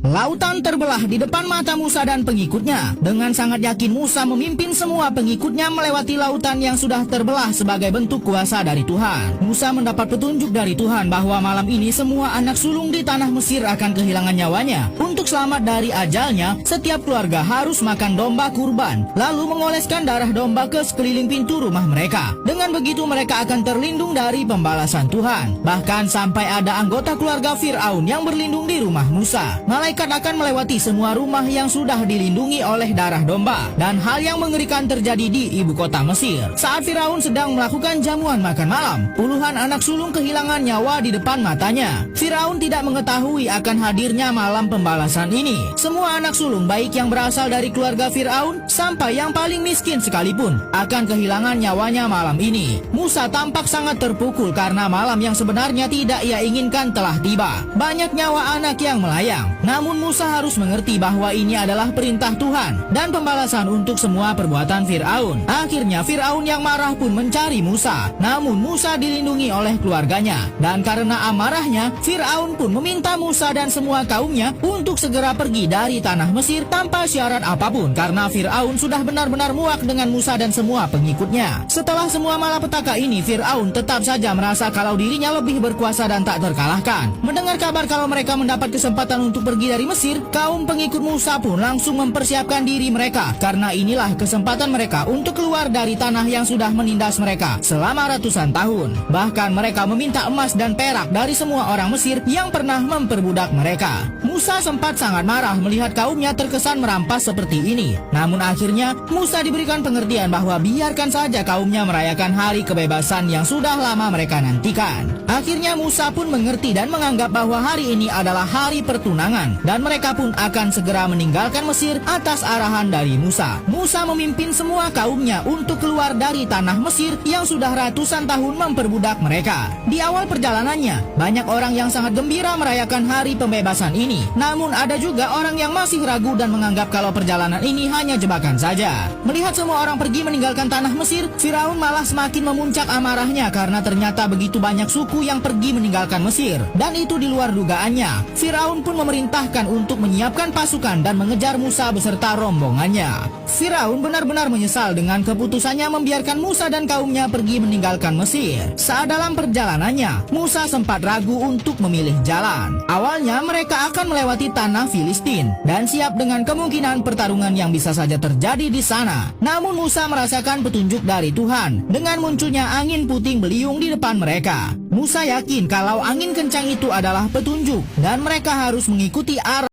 Lautan terbelah di depan mata Musa dan pengikutnya. Dengan sangat yakin Musa memimpin semua pengikutnya melewati lautan yang sudah terbelah sebagai bentuk kuasa dari Tuhan. Musa mendapat petunjuk dari Tuhan bahwa malam ini semua anak sulung di tanah Mesir akan kehilangan nyawanya. Untuk selamat dari ajalnya, setiap keluarga harus makan domba kurban, lalu mengoleskan darah domba ke sekeliling pintu rumah mereka. Dengan begitu mereka akan terlindung dari pembalasan Tuhan. Bahkan sampai ada anggota keluarga Fir'aun yang berlindung di rumah Musa. Malaikat akan melewati semua rumah yang sudah dilindungi oleh darah domba. Dan hal yang mengerikan terjadi di ibu kota Mesir. Saat Fir'aun sedang melakukan jamuan makan malam, puluhan anak sulung kehilangan nyawa di depan matanya. Fir'aun tidak mengetahui akan hadirnya malam pembalasan ini. Semua anak sulung baik yang berasal dari keluarga Fir'aun sampai yang paling miskin sekalipun akan kehilangan nyawanya malam ini. Musa tampak sangat terpukul karena malam yang sebenarnya tidak ia inginkan telah tiba. Banyak nyawa anak yang melayang. Namun Musa harus mengerti bahwa ini adalah perintah Tuhan dan pembalasan untuk semua perbuatan Fir'aun. Akhirnya Fir'aun yang marah pun mencari Musa. Namun Musa dilindungi oleh keluarganya. Dan karena amarahnya, Fir'aun pun meminta Musa dan semua kaumnya untuk segera pergi dari tanah Mesir tanpa syarat apapun karena Fir'aun sudah benar-benar muak dengan Musa dan semua pengikutnya. Setelah semua malapetaka ini, Fir'aun tetap saja merasa kalau dirinya lebih berkuasa dan tak terkalahkan. Mendengar kabar kalau mereka mendapat kesempatan untuk pergi dari Mesir, kaum pengikut Musa pun langsung mempersiapkan diri mereka karena inilah kesempatan mereka untuk keluar dari tanah yang sudah menindas mereka selama ratusan tahun. Bahkan mereka meminta emas dan perak dari semua orang Mesir yang pernah memperbudak mereka. Musa sempat sangat marah melihat kaumnya terkesan merampas seperti ini. Namun akhirnya Musa diberikan pengertian bahwa biarkan saja kaumnya merayakan hari kebebasan yang sudah lama mereka nantikan. Akhirnya Musa pun mengerti dan menganggap bahwa hari ini adalah hari pertunangan dan mereka pun akan segera meninggalkan Mesir atas arahan dari Musa. Musa memimpin semua kaumnya untuk keluar dari tanah Mesir yang sudah ratusan tahun memperbudak mereka. Di awal perjalanannya, banyak orang yang sangat gembira merayakan hari pembebasan ini. Namun ada juga orang yang masih ragu dan menganggap kalau perjalanan ini hanya jebakan saja. Melihat semua orang pergi meninggalkan tanah Mesir, Firaun malah semakin memuncak amarahnya karena ternyata begitu banyak suku yang pergi meninggalkan Mesir. Dan itu di luar dugaannya. Firaun pun memerintahkan untuk menyiapkan pasukan dan mengejar Musa beserta rombongannya. Firaun benar-benar menyesal dengan keputusannya membiarkan Musa dan kaumnya pergi meninggalkan Mesir. Saat dalam perjalanannya, Musa sempat ragu untuk memilih jalan. Awalnya mereka akan melewati tanah Filistin dan siap dengan kemungkinan pertarungan yang bisa saja terjadi di sana. Namun Musa merasakan petunjuk dari Tuhan dengan munculnya angin puting beliung di depan mereka. Musa yakin kalau angin kencang itu adalah petunjuk dan mereka harus mengikuti arah